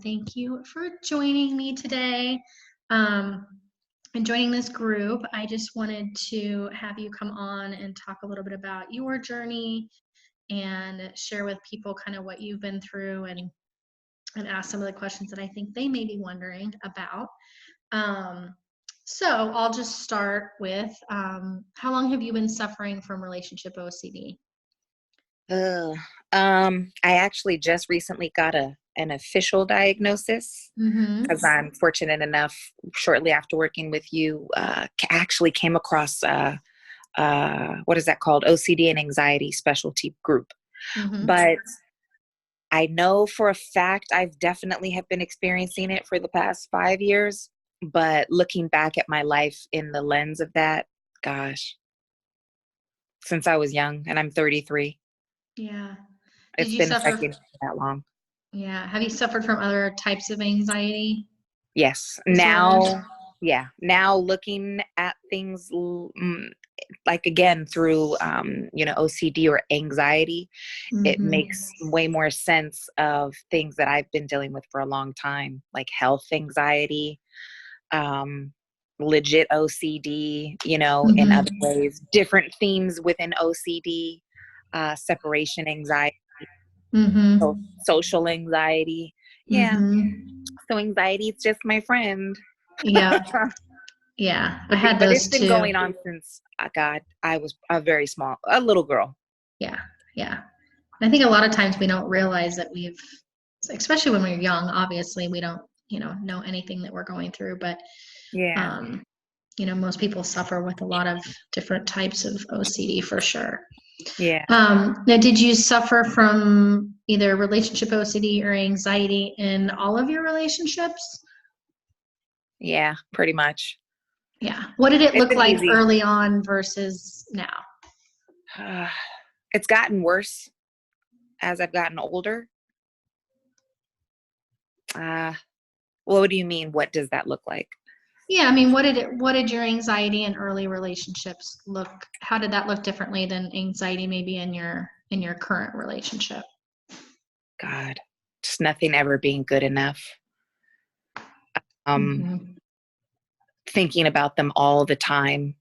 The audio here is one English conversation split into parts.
thank you for joining me today and joining this group. I just wanted to have you come on and talk a little bit about your journey and share with people kind of what you've been through and ask some of the questions that I think they may be wondering about. So I'll just start with, how long have you been suffering from relationship OCD? I actually just recently got an official diagnosis because I'm fortunate enough, shortly after working with you, actually came across what is that called? OCD and anxiety specialty group. But I know for a fact I've definitely have been experiencing it for the past 5 years. But looking back at my life in the lens of that, gosh, since I was young, and I'm 33. Yeah. It's been affecting me that long. Yeah. Have you suffered from other types of anxiety? Yes. Disorders? Now looking at things like again through OCD or anxiety, it makes way more sense of things that I've been dealing with for a long time, like health anxiety, legit OCD, in other ways, different themes within OCD, separation anxiety, social anxiety. Yeah. So anxiety is just my friend. Yeah. Yeah. I had but those it's been too. going on since I was a little girl. Yeah. Yeah. I think a lot of times we don't realize that especially when we're young, obviously we don't, know anything that we're going through, but yeah. Most people suffer with a lot of different types of OCD for sure. Yeah. Now, did you suffer from either relationship OCD or anxiety in all of your relationships? Yeah, pretty much. Yeah. What did it look like early on versus now? It's gotten worse as I've gotten older. What do you mean? What does that look like? Yeah, I mean, what did your anxiety in early relationships how did that look differently than anxiety maybe in your current relationship? God, just nothing ever being good enough. Thinking about them all the time,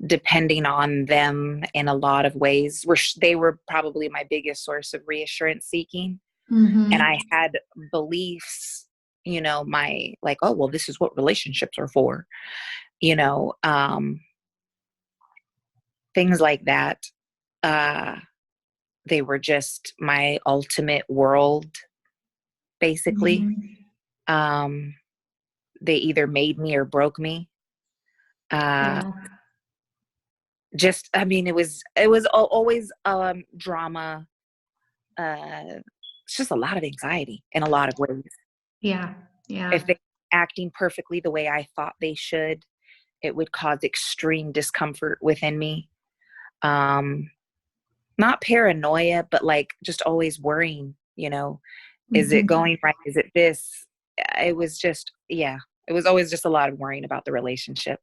depending on them in a lot of ways. They were probably my biggest source of reassurance seeking. And I had beliefs, oh, well, this is what relationships are for, things like that. They were just my ultimate world, basically. They either made me or broke me. Just, I mean, it was always drama. It's just a lot of anxiety in a lot of ways. Yeah. Yeah. If they're acting perfectly the way I thought they should, it would cause extreme discomfort within me. Not paranoia, but like just always worrying, is it going right? Is it this? It was just, it was always just a lot of worrying about the relationship.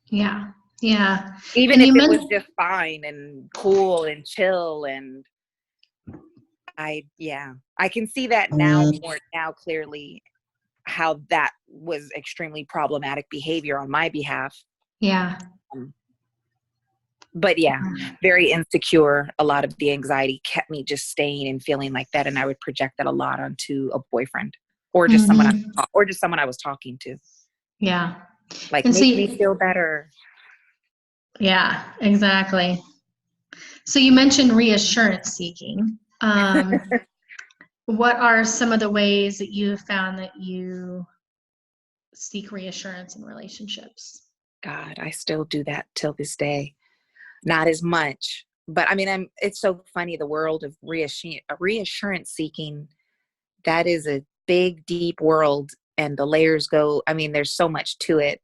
Yeah. Yeah. Even if it was just fine and cool and chill, and I can see that now clearly, how that was extremely problematic behavior on my behalf. Yeah. But very insecure. A lot of the anxiety kept me just staying and feeling like that, and I would project that a lot onto a boyfriend or just someone I was talking to. Yeah. Like, and make me feel better. Yeah, exactly. So you mentioned reassurance seeking. What are some of the ways that you have found that you seek reassurance in relationships? God, I still do that till this day. Not as much, but I mean, it's so funny, the world of reassurance seeking, that is a big, deep world, and the layers go, I mean, there's so much to it.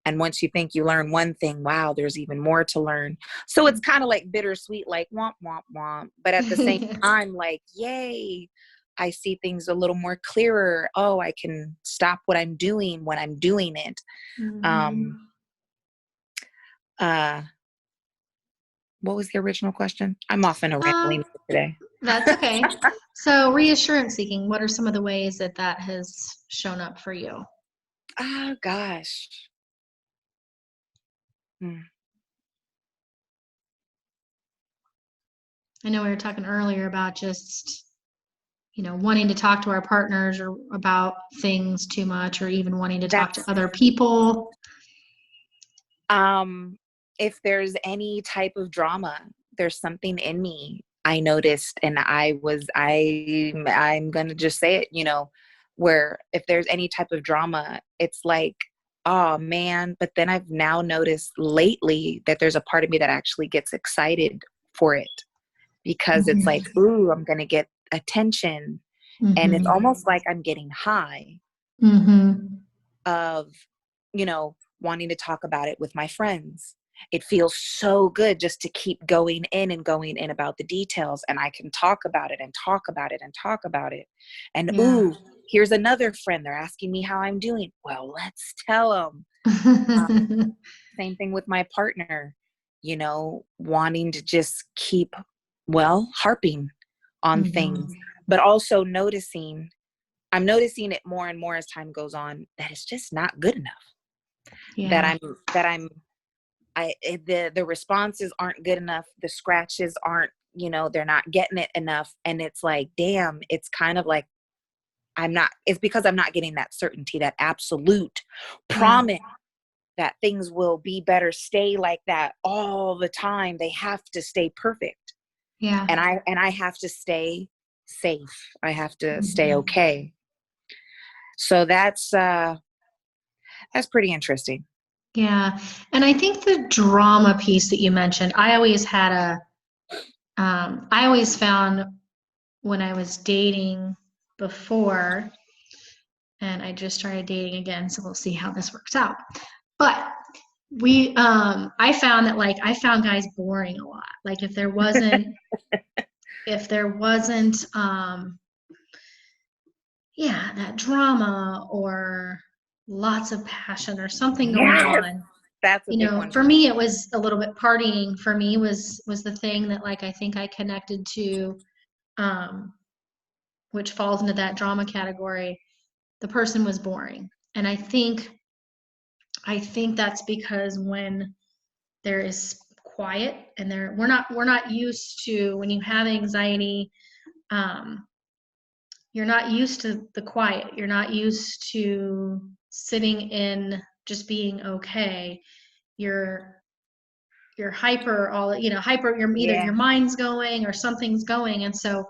And once you think you learn one thing, wow, there's even more to learn. So it's kind of like bittersweet, like womp, womp, womp. But at the same time, like, yay, I see things a little more clearer. Oh, I can stop what I'm doing when I'm doing it. What was the original question? I'm off in a rambling today. That's okay. So reassurance seeking, what are some of the ways that that has shown up for you? Oh gosh. Hmm. I know we were talking earlier about just, wanting to talk to our partners or about things too much, or even wanting to talk to That's other people. um if there's any type of drama, there's something in me I noticed, and I'm gonna just say it, where if there's any type of drama, it's like, oh man. But then I've now noticed lately that there's a part of me that actually gets excited for it, because it's like, Mm-hmm. ooh, I'm gonna get attention. And it's Mm-hmm. almost like I'm getting high Mm-hmm. of, wanting to talk about it with my friends. It feels so good just to keep going in and going in about the details, and I can talk about it and talk about it and talk about it. And Yeah. ooh, here's another friend. They're asking me how I'm doing. Well, let's tell them. Same thing with my partner, wanting to just keep, harping on Mm-hmm. things, but also I'm noticing it more and more as time goes on, that it's just not good enough. That Yeah. I'm that I'm I the responses aren't good enough. The scratches aren't, they're not getting it enough. And it's like, damn, it's kind of like it's because I'm not getting that certainty, that absolute Yeah. promise that things will be better, stay like that all the time. They have to stay perfect. Yeah. And I have to stay safe. I have to stay Mhm. okay. So that's pretty interesting. Yeah. And I think the drama piece that you mentioned, I always found when I was dating before, and I just started dating again, so we'll see how this works out. But I found that like I found guys boring a lot. Like if there wasn't yeah, that drama or lots of passion or something going Yes, on. that's a big one For for me. me it was a little bit partying for me was the thing that like I think I connected to, um which falls into that drama category. The person was boring. And I think that's because when there is quiet and we're not used to, when you have anxiety, um you're not used to the quiet. You're not used to sitting in just being okay. You're hyper all, hyper, you're either your Yeah, mind's going or something's going. And so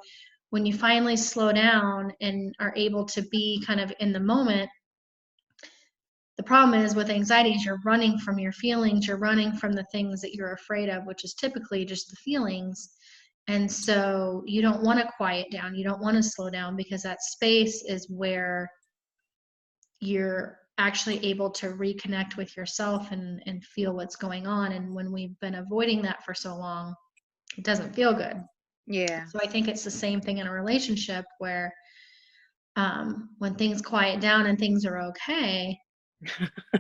when you finally slow down and are able to be kind of in the moment, the problem is with anxiety is you're running from your feelings, you're running from the things that you're afraid of, which is typically just the feelings. And so you don't want to quiet down, you don't want to slow down, because that space is where you're actually able to reconnect with yourself and feel what's going on. And when we've been avoiding that for so long, it doesn't feel good. yeah, So I think it's the same thing in a relationship where, when things quiet down and things are okay,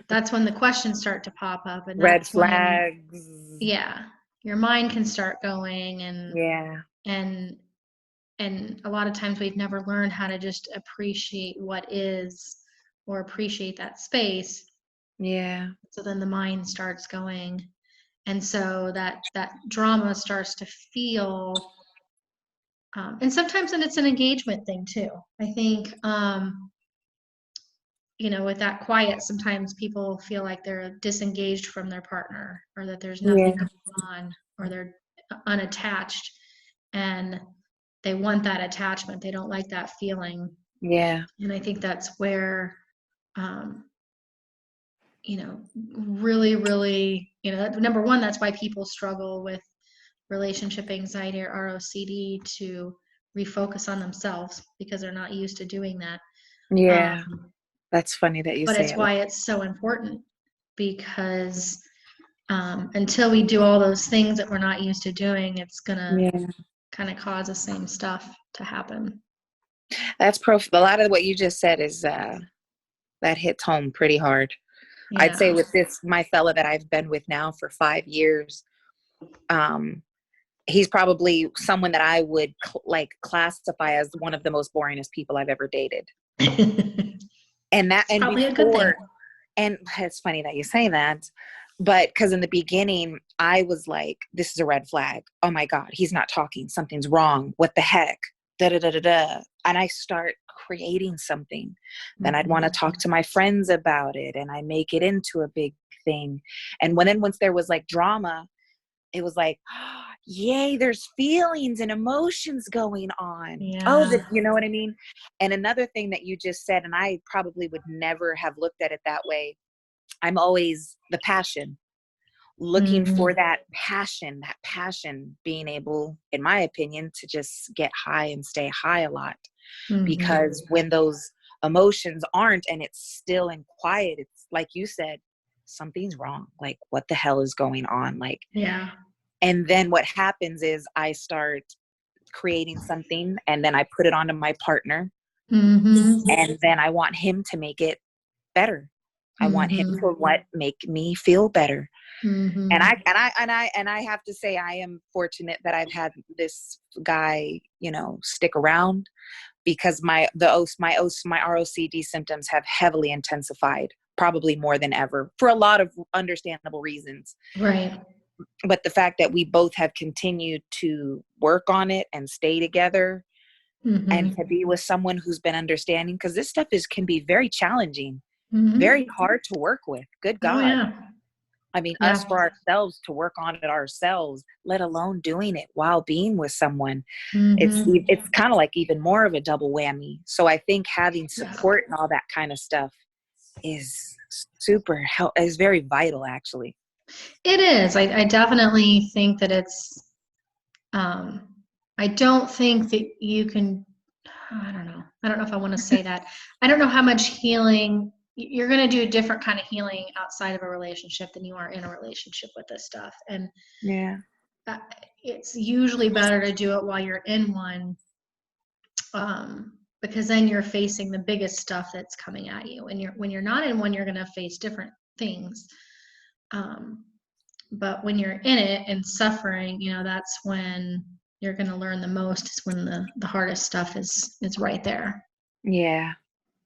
that's when the questions start to pop up. And red that's when, flags. yeah, your mind can start going. Yeah, And and a lot of times we've never learned how to just appreciate what is, or appreciate that space. yeah, So then the mind starts going, and so that drama starts to feel, and sometimes then it's an engagement thing too. I think, with that quiet, sometimes people feel like they're disengaged from their partner, or that there's nothing yeah, going on, or they're unattached, and they want that attachment. They don't like that feeling. yeah, And I think that's where, um, really, really, number one, that's why people struggle with relationship anxiety or ROCD, to refocus on themselves, because they're not used to doing that. yeah. Um, That's funny that you but say it's it. why it's so important, because, until we do all those things that we're not used to doing, it's gonna Yeah, kind of cause the same stuff to happen. a lot of what you just said is that hits home pretty hard. I'd say Yeah. with this, my fella that I've been with now for 5 years, um, he's probably someone that I would classify as one of the most boringest people I've ever dated. It's probably a good thing. And it's funny that you say that, but because in the beginning I was like, this is a red flag. Oh my God, he's not talking. Something's wrong. What the heck? Da da da da da. And I start creating something. Then I'd want to talk to my friends about it, and I make it into a big thing. And once there was like drama, it was like, oh, yay, there's feelings and emotions going on. Yeah. Oh, you know what I mean? And another thing that you just said, and I probably would never have looked at it that way. I'm always the passion, looking for that passion, being able, in my opinion, to just get high and stay high a lot. Because when those emotions aren't, and it's still and quiet, it's like you said, something's wrong. Like, what the hell is going on? Like, yeah. And then what happens is I start creating something, and then I put it onto my partner, and then I want him to make it better. I want him to make me feel better. And I have to say, I am fortunate that I've had this guy, stick around, because my ROCD symptoms have heavily intensified, probably more than ever, for a lot of understandable reasons. Right. But the fact that we both have continued to work on it and stay together, and to be with someone who's been understanding, because this stuff can be very challenging, very hard to work with. Good God. Oh, yeah. I mean, us for ourselves to work on it ourselves, let alone doing it while being with someone. It's kind of like even more of a double whammy. So I think having support and all that kind of stuff is is very vital, actually. It is. I definitely think that it's, I don't think that you can, I don't know. I don't know if I want to say that. I don't know how much healing, you're going to do a different kind of healing outside of a relationship than you are in a relationship with this stuff. And yeah, it's usually better to do it while you're in one, because then you're facing the biggest stuff that's coming at you. And when you're not in one, you're going to face different things. But when you're in it and suffering, that's when you're going to learn the most, is when the hardest stuff is right there. Yeah,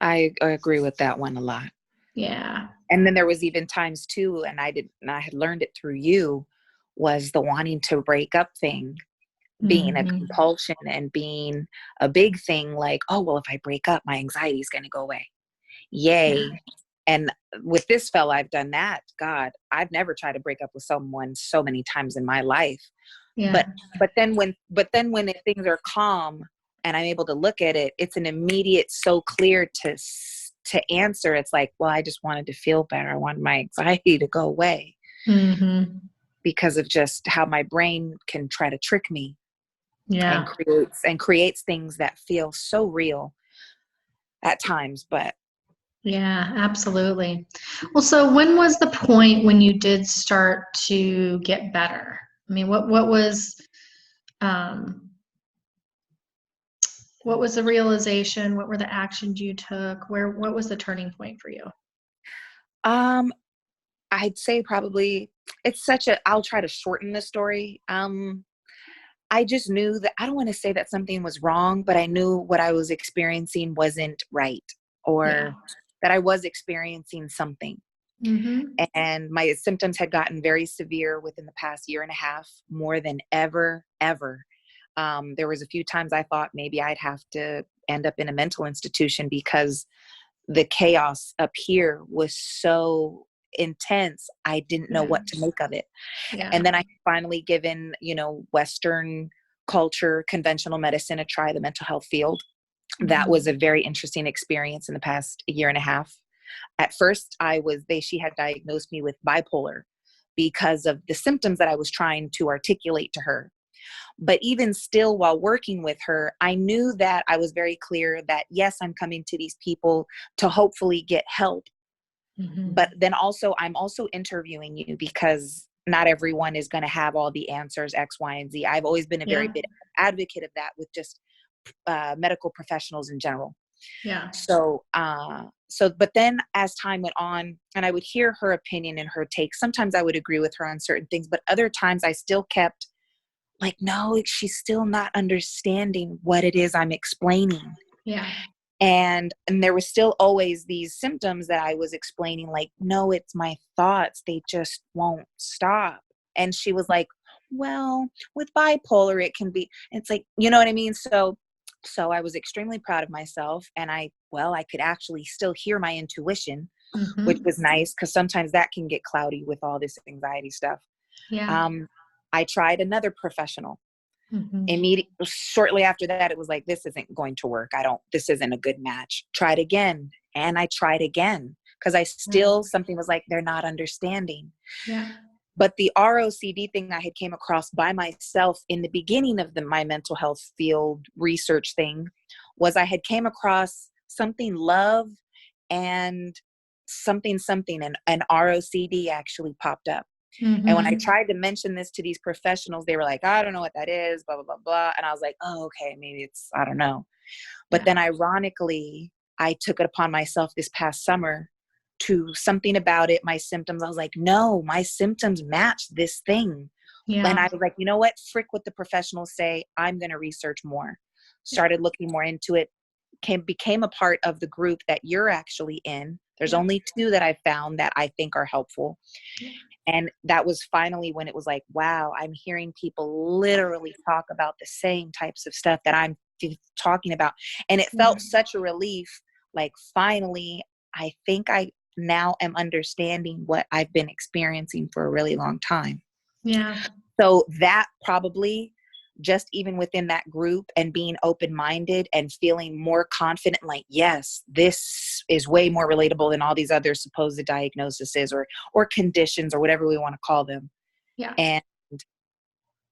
I agree with that one a lot. Yeah. And then there was even times too, and I had learned it through you, was the wanting to break up thing being a compulsion and being a big thing. Like, oh, well, if I break up, my anxiety is going to go away. Yay. Yeah. And with this fella, I've done that. God, I've never tried to break up with someone so many times in my life. Yeah. But then when things are calm and I'm able to look at it, it's an immediate, so clear to answer. It's like, well, I just wanted to feel better. I wanted my anxiety to go away, because of just how my brain can try to trick me. Yeah. And creates things that feel so real at times. But yeah, absolutely. Well, so when was the point when you did start to get better? I mean, what was the realization? What were the actions you took? What was the turning point for you? I'd say probably I'll try to shorten the story. I just knew that, I don't want to say that something was wrong, but I knew what I was experiencing wasn't right, or that I was experiencing something. And my symptoms had gotten very severe within the past year and a half, more than ever. There was a few times I thought maybe I'd have to end up in a mental institution, because the chaos up here was so intense. I didn't know what to make of it. Yeah. And then I finally given, Western culture, conventional medicine a try, the mental health field. That was a very interesting experience in the past year and a half. At first she had diagnosed me with bipolar because of the symptoms that I was trying to articulate to her. But even still, while working with her, I knew that I was very clear that, yes, I'm coming to these people to hopefully get help. But then also, I'm also interviewing you, because not everyone is going to have all the answers, X, Y, and Z. I've always been a very big advocate of that with just medical professionals in general. Yeah. But then as time went on, and I would hear her opinion and her take, sometimes I would agree with her on certain things, but other times I still kept like, no, she's still not understanding what it is I'm explaining. Yeah. And there was still always these symptoms that I was explaining, like, no, it's my thoughts. They just won't stop. And she was like, well, with bipolar, it can be, it's like, you know what I mean? So I was extremely proud of myself, and I could actually still hear my intuition, which Mm-hmm. was nice, because sometimes that can get cloudy with all this anxiety stuff. Yeah. I tried another professional. Mm-hmm. Shortly after that, it was like, this isn't going to work. This isn't a good match. Tried again. And I tried again, because something was like, they're not understanding. Yeah. But the ROCD thing I had came across by myself in the beginning of my mental health field research thing was I had came across something love and something, and ROCD actually popped up. And when I Mm-hmm. tried to mention this to these professionals, they were like, I don't know what that is, blah, blah, blah, blah. And I was like, oh, okay, maybe I don't know. But Yeah. then ironically, I took it upon myself this past summer to something about it, my symptoms. I was like, no, my symptoms match this thing. And Yeah. I was like, you know what? Frick what the professionals say. I'm going to research more. Yeah. Started looking more into it. Became a part of the group that you're actually in. There's Yeah. only 2 that I found that I think are helpful. Yeah. And that was finally when it was like, wow, I'm hearing people literally talk about the same types of stuff that I'm talking about. And it Yeah. felt such a relief. Like, finally, I think I now am understanding what I've been experiencing for a really long time. Yeah. So that probably, just even within that group and being open-minded and feeling more confident, like, yes, this is way more relatable than all these other supposed diagnoses or conditions or whatever we want to call them. Yeah. And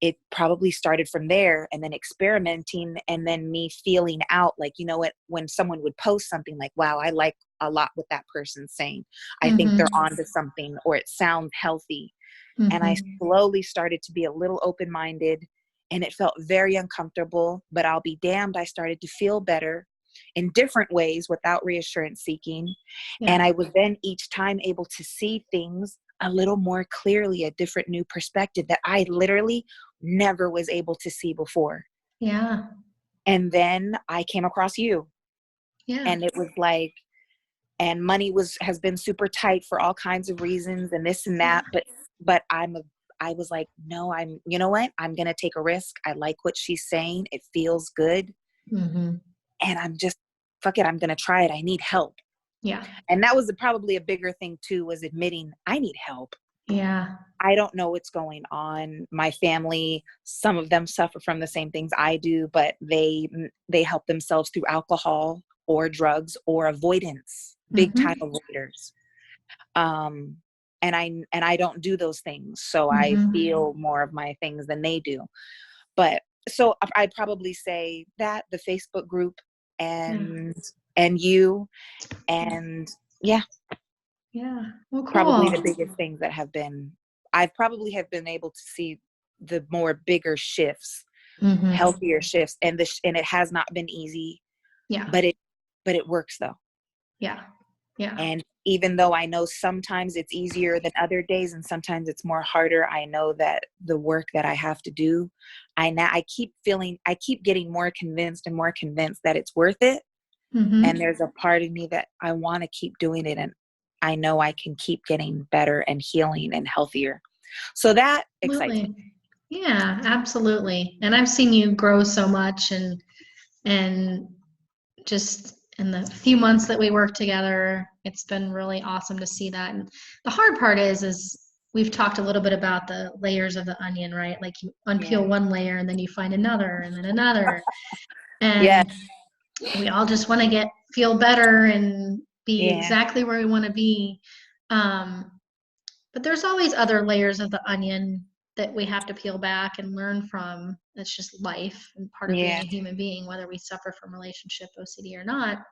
it probably started from there, and then experimenting, and then me feeling out, like, you know what, when someone would post something like, wow, I like a lot what that person's saying. I think they're Mm-hmm. onto something, or it sounds healthy. And I Mm-hmm. slowly started to be a little open-minded, and it felt very uncomfortable, but I'll be damned, I started to feel better in different ways without reassurance seeking. Yeah. And I was then each time able to see things a little more clearly, a different new perspective that I literally never was able to see before. Yeah. And then I came across you, Yeah. and it was like, and money has been super tight for all kinds of reasons and this and Yeah. that, but I was like, no, you know what, I'm gonna take a risk. I like what she's saying, it feels good, Mm-hmm. and I'm just, fuck it, I'm gonna try it. I need help. Yeah. And that was probably a bigger thing too, was admitting I need help. Yeah. I don't know what's going on. My family, some of them suffer from the same things I do, but they help themselves through alcohol or drugs or avoidance, big time Mm-hmm. avoiders. um and I don't do those things, so I Mm-hmm. feel more of my things than they do. But so I'd probably say that the Facebook group, Yeah. and you, Yeah. and yeah, Yeah. Well, probably the cool. biggest things that I probably have been able to see the more bigger shifts, Mm-hmm. healthier shifts, and it has not been easy, Yeah. but it works though. Yeah. Yeah. And even though I know sometimes it's easier than other days and sometimes it's more harder, I know that the work that I have to do, I keep getting more convinced and more convinced that it's worth it. And Mm-hmm. there's a part of me that I want to keep doing it. And I know I can keep getting better and healing and healthier. So that excites me. Absolutely. Yeah, absolutely. And I've seen you grow so much, and just in the few months that we work together, it's been really awesome to see that. And the hard part is we've talked a little bit about the layers of the onion, right? Like you Yeah. unpeel one layer and then you find another and then another. Yeah. And we all just want to feel better and be Yeah. exactly where we want to be. Um, but there's always other layers of the onion that we have to peel back and learn from. That's just life and part of being Yeah. a human being, whether we suffer from relationship OCD or not.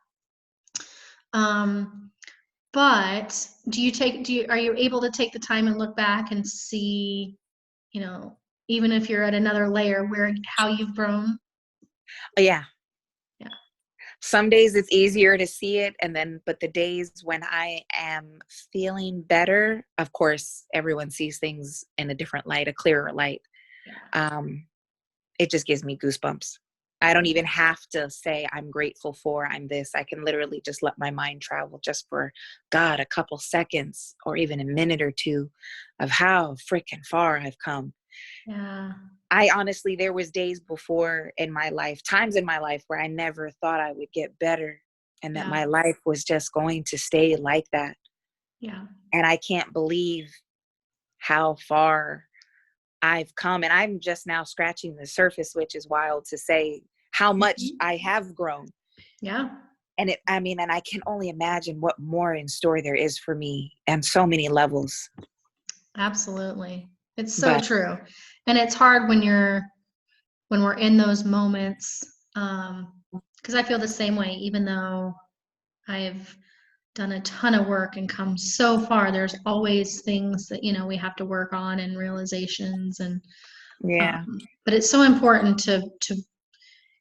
Um, but are you able to take the time and look back and see, you know, even if you're at another layer, how you've grown? Yeah. Yeah. Some days it's easier to see it, but the days when I am feeling better, of course, everyone sees things in a different light, a clearer light. Yeah. Um, it just gives me goosebumps. I don't even have to say I'm grateful for, I'm this. I can literally just let my mind travel just for, God, a couple seconds or even a minute or two of how freaking far I've come. Yeah. I honestly, there was days before in my life, times in my life where I never thought I would get better and that Yeah. my life was just going to stay like that. Yeah. And I can't believe how far I've come. And I'm just now scratching the surface, which is wild to say how much Mhm. I have grown. Yeah. And and I can only imagine what more in store there is for me and so many levels. Absolutely. It's so But true. And it's hard when we're in those moments, because I feel the same way, even though I've done a ton of work and come so far, there's always things that, we have to work on and realizations yeah, but it's so important to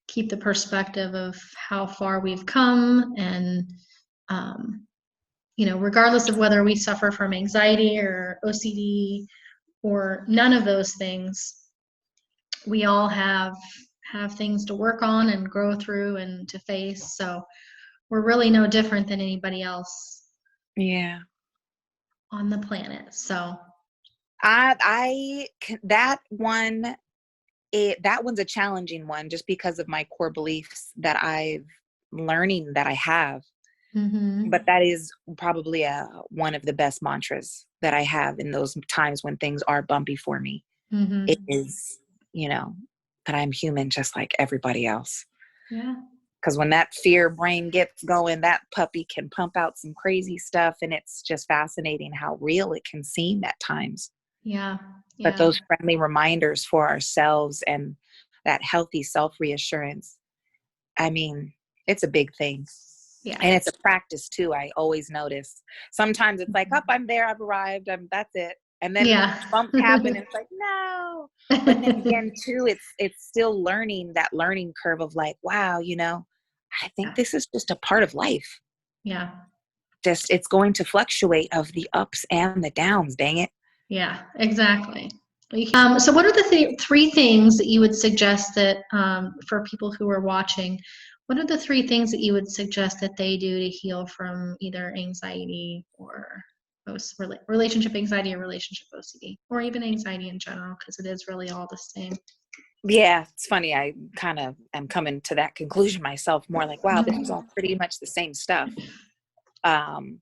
keep the perspective of how far we've come and um, regardless of whether we suffer from anxiety or OCD or none of those things, we all have things to work on and grow through and to face. So we're really no different than anybody else yeah. on the planet. So That one, that one's a challenging one just because of my core beliefs that I have. But mhm, that is probably one of the best mantras that I have in those times when things are bumpy for me. It mhm, is, you know, that I'm human just like everybody else. yeah, Because when that fear brain gets going, that puppy can pump out some crazy stuff. And it's just fascinating how real it can seem at times. yeah, But yeah, those friendly reminders for ourselves and that healthy self reassurance, I mean, it's a big thing. yeah, And it's a practice too. I always notice. Sometimes it's like, oh, mhm, I'm there, I've arrived, that's it. And then yeah. bumps happen, and it's like, no. But then again, too, it's still that learning curve of like, wow, I think Yeah, this is just a part of life. yeah, Just it's going to fluctuate of the ups and the downs. Dang it. yeah, exactly. So what are the three things that you would suggest that for people who are watching, what are the three things that you would suggest that they do to heal from either anxiety or relationship anxiety or relationship OCD, or even anxiety in general, because it is really all the same. Yeah, it's funny. I kind of am coming to that conclusion myself. More like, wow, this is Mhm. all pretty much the same stuff. Um,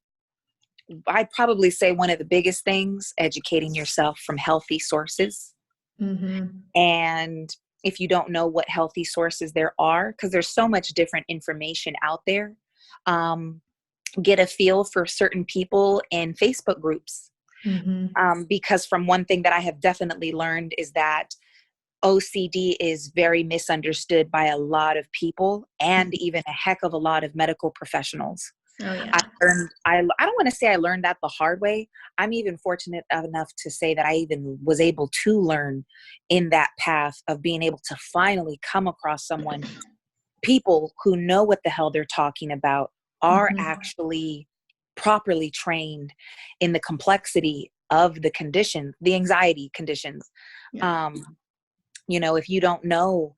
I'd probably say one of the biggest things, educating yourself from healthy sources. Mhm. And if you don't know what healthy sources there are, because there's so much different information out there, um, get a feel for certain people in Facebook groups. Mhm. Because from one thing that I have definitely learned is that OCD is very misunderstood by a lot of people and even a heck of a lot of medical professionals. Oh yeah. I don't want to say I learned that the hard way. I'm even fortunate enough to say that I even was able to learn in that path of being able to finally come across people who know what the hell they're talking about, are Mhm. actually properly trained in the complexity of the condition, the anxiety conditions. Yeah. Um, if you don't know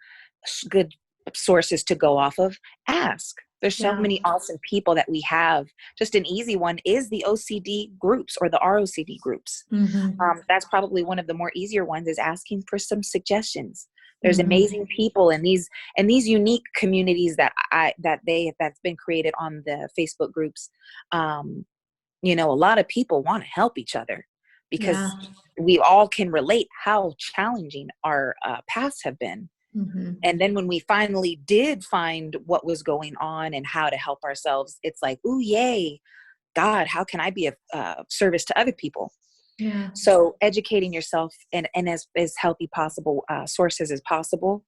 good sources to go off of, ask. There's so Yeah. many awesome people that we have. Just an easy one is the OCD groups or the ROCD groups. Mhm. That's probably one of the more easier ones, is asking for some suggestions. There's Mhm. amazing people in these unique communities that's been created on the Facebook groups. A lot of people want to help each other Yeah. because we all can relate how challenging our paths have been. Mhm. And then when we finally did find what was going on and how to help ourselves, it's like, ooh, yay, God, how can I be of service to other people? Yeah. So educating yourself and as healthy possible sources as possible,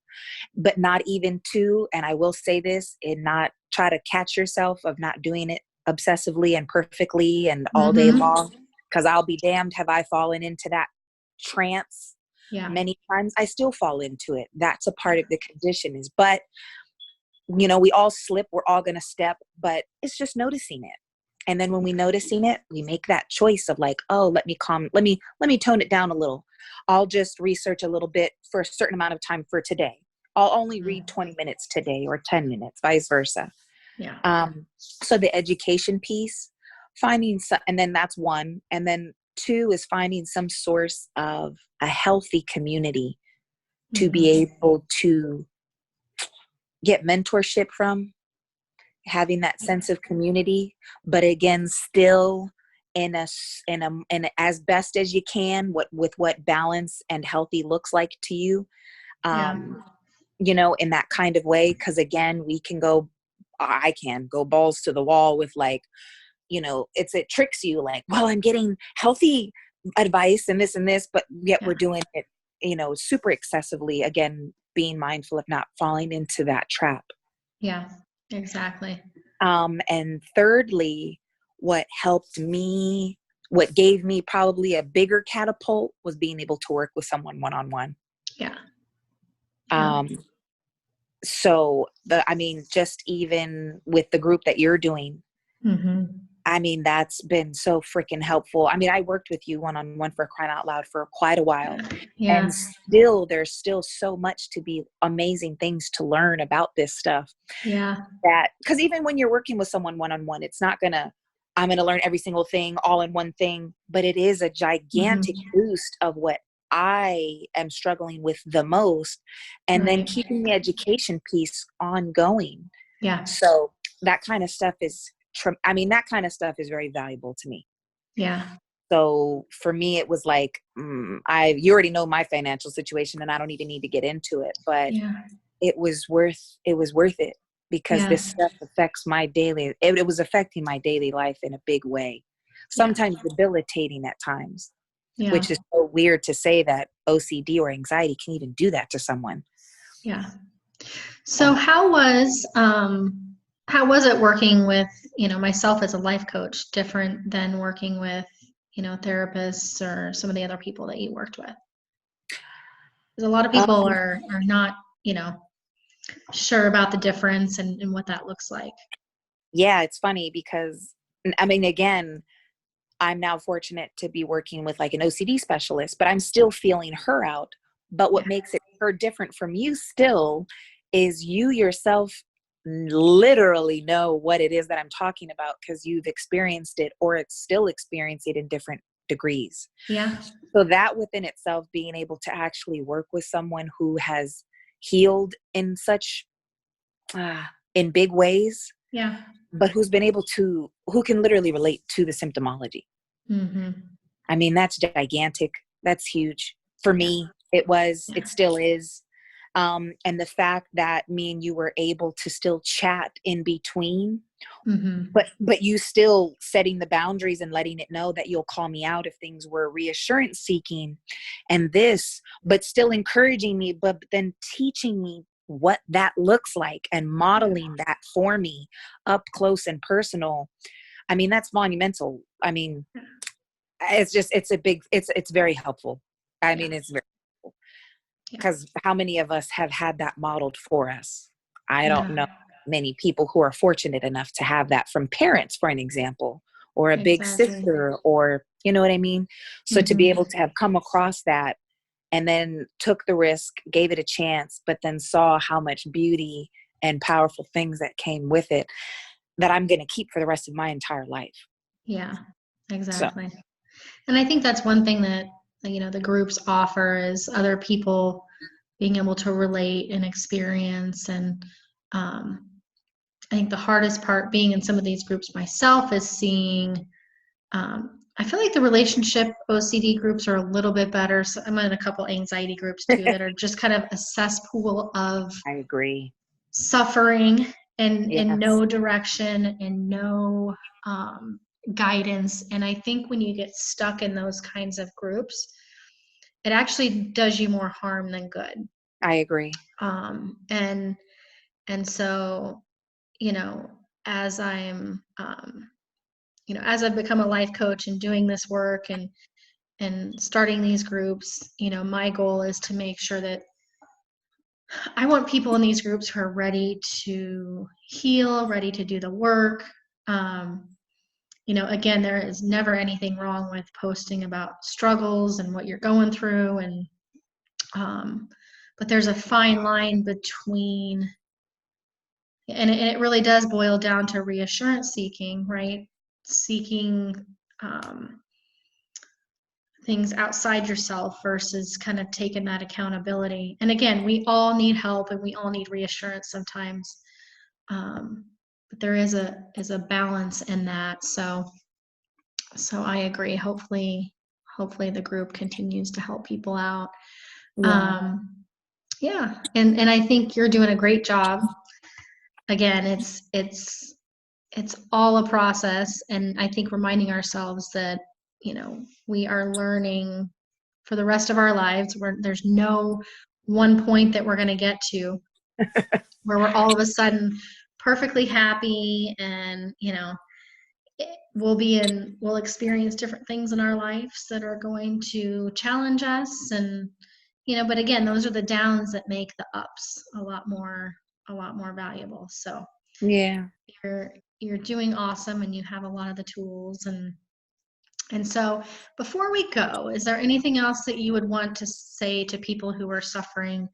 but not even too, and I will say this, and not try to catch yourself of not doing it obsessively and perfectly and all day Mhm. long, because I'll be damned have I fallen into that trance Yeah. many times. I still fall into it. That's a part of the condition but we all slip, we're all going to step, but it's just noticing it. And then when we noticing it, we make that choice of like, oh, let me tone it down a little. I'll just research a little bit for a certain amount of time for today. I'll only read 20 minutes today or 10 minutes, vice versa. Yeah. So the education piece, and then that's one. And then two is finding some source of a healthy community to be able to get mentorship from, having that sense of community, but again, still in as best as you can, with what balance and healthy looks like to you, in that kind of way. Cause again, I can go balls to the wall with like, it tricks you like, well, I'm getting healthy advice and this, but yet we're doing it, super excessively, again, being mindful of not falling into that trap. Yeah, exactly. And thirdly, what gave me probably a bigger catapult was being able to work with someone one-on-one. Yeah. So just even with the group that you're doing, that's been so freaking helpful. I worked with you one-on-one, for crying out loud, for quite a while. Yeah. And there's still so much to be amazing things to learn about this stuff. Yeah. Because even when you're working with someone one-on-one, it's not I'm going to learn every single thing all in one thing, but it is a gigantic boost of what I am struggling with the most. And then keeping the education piece ongoing. Yeah. So that kind of stuff is very valuable to me. Yeah. So for me, it was like, you already know my financial situation and I don't even need to get into it, but it was worth it, because this stuff affects it was affecting my daily life in a big way, sometimes debilitating at times, which is so weird to say that OCD or anxiety can even do that to someone. Yeah. So how was it working with, myself as a life coach, different than working with, therapists or some of the other people that you worked with? Because a lot of people are not, sure about the difference and what that looks like. Yeah, it's funny because, again, I'm now fortunate to be working with like an OCD specialist, but I'm still feeling her out. But what makes her different from you still is you yourself literally know what it is that I'm talking about, because you've experienced it or still experience it in different degrees. Yeah. So that within itself, being able to actually work with someone who has healed in such in big ways, but who can literally relate to the symptomology. That's gigantic. That's huge. For me, it still is. And the fact that me and you were able to still chat in between, but you still setting the boundaries and letting it know that you'll call me out if things were reassurance seeking but still encouraging me, but then teaching me what that looks like and modeling that for me up close and personal. That's monumental. It's very helpful. It's very helpful, because how many of us have had that modeled for us? I don't know many people who are fortunate enough to have that from parents, for an example, or a big sister, or, you know what I mean? So to be able to have come across that and then took the risk, gave it a chance, but then saw how much beauty and powerful things that came with it, that I'm going to keep for the rest of my entire life. Yeah, exactly. So. And I think that's one thing that, the groups offer, is other people being able to relate and experience. And I think the hardest part being in some of these groups myself is seeing, I feel like the relationship OCD groups are a little bit better. So I'm in a couple anxiety groups too that are just kind of a cesspool of I agree. Suffering and no direction and no guidance. And I think when you get stuck in those kinds of groups, it actually does you more harm than good. I agree. And so, as I'm, as I've become a life coach and doing this work and starting these groups, my goal is to make sure that I want people in these groups who are ready to heal, ready to do the work, again, there is never anything wrong with posting about struggles and what you're going through, and but there's a fine line between, and it really does boil down to reassurance seeking, right? Seeking things outside yourself versus kind of taking that accountability. And again, we all need help and we all need reassurance sometimes. But there is a balance in that. So I agree. Hopefully the group continues to help people out. Yeah. Yeah. And I think you're doing a great job. Again, it's all a process, and I think reminding ourselves that, we are learning for the rest of our lives. There's no one point that we're going to get to where we're all of a sudden perfectly happy, and we'll experience different things in our lives that are going to challenge us, and but again, those are the downs that make the ups a lot more valuable. So Yeah. you're doing awesome, and you have a lot of the tools, and so before we go, is there anything else that you would want to say to people who are suffering?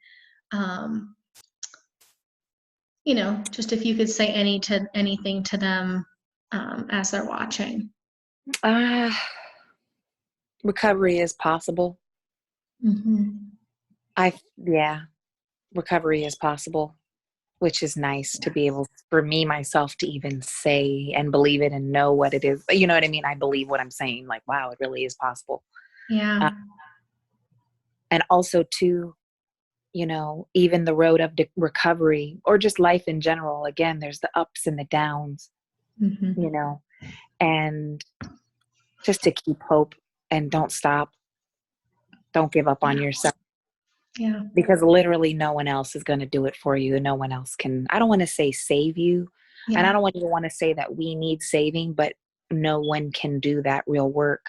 Just if you could say anything to them as they're watching. Recovery is possible. Mm-hmm. Recovery is possible, which is nice to be able, for me, myself, to even say and believe it and know what it is. You know what I mean? I believe what I'm saying. Like, wow, it really is possible. Yeah. And also too, even the road of recovery or just life in general, again, there's the ups and the downs, Mm-hmm. and just to keep hope and don't stop. Don't give up on yourself. Yeah. Because literally no one else is going to do it for you, and no one else can. I don't want to say save you, and I don't even want to say that we need saving, but no one can do that real work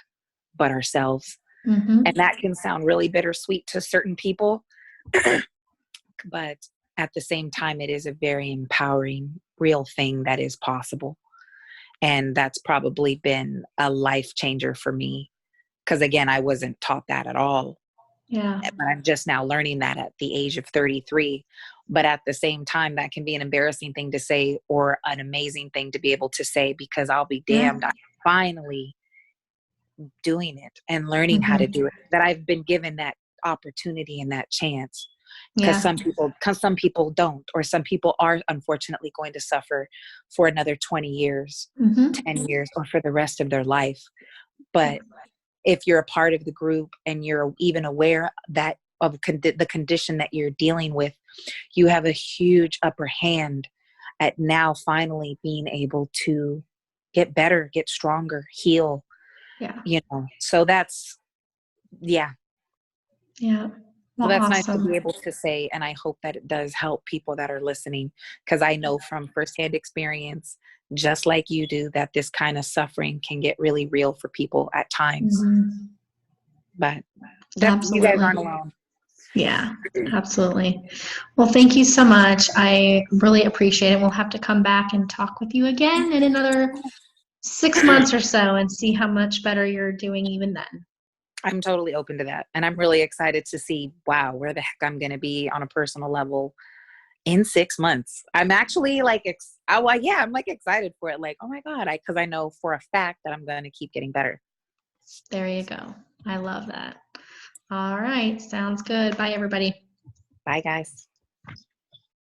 but ourselves. Mm-hmm. And that can sound really bittersweet to certain people, but at the same time, it is a very empowering, real thing that is possible. And that's probably been a life changer for me, because again, I wasn't taught that at all. Yeah. But I'm just now learning that at the age of 33. But at the same time, that can be an embarrassing thing to say, or an amazing thing to be able to say, because I'll be damned, I'm finally doing it and learning how to do it, that I've been given that opportunity and that chance. Because some people don't, or some people are unfortunately going to suffer for another 20 years, 10 years, or for the rest of their life. But if you're a part of the group and you're even aware that of the condition that you're dealing with, you have a huge upper hand at now finally being able to get better, get stronger, heal. So that's Well, so that's nice to awesome. be able to say, and I hope that it does help people that are listening, because I know from firsthand experience, just like you do, that this kind of suffering can get really real for people at times. But you guys aren't alone. Yeah, absolutely. Well, thank you so much. I really appreciate it. We'll have to come back and talk with you again in another 6 months or so and see how much better you're doing even then. I'm totally open to that. And I'm really excited to see, wow, where the heck I'm going to be on a personal level in 6 months. I'm actually like, I'm like excited for it. Like, oh my God, because I know for a fact that I'm going to keep getting better. There you go. I love that. All right. Sounds good. Bye, everybody. Bye, guys.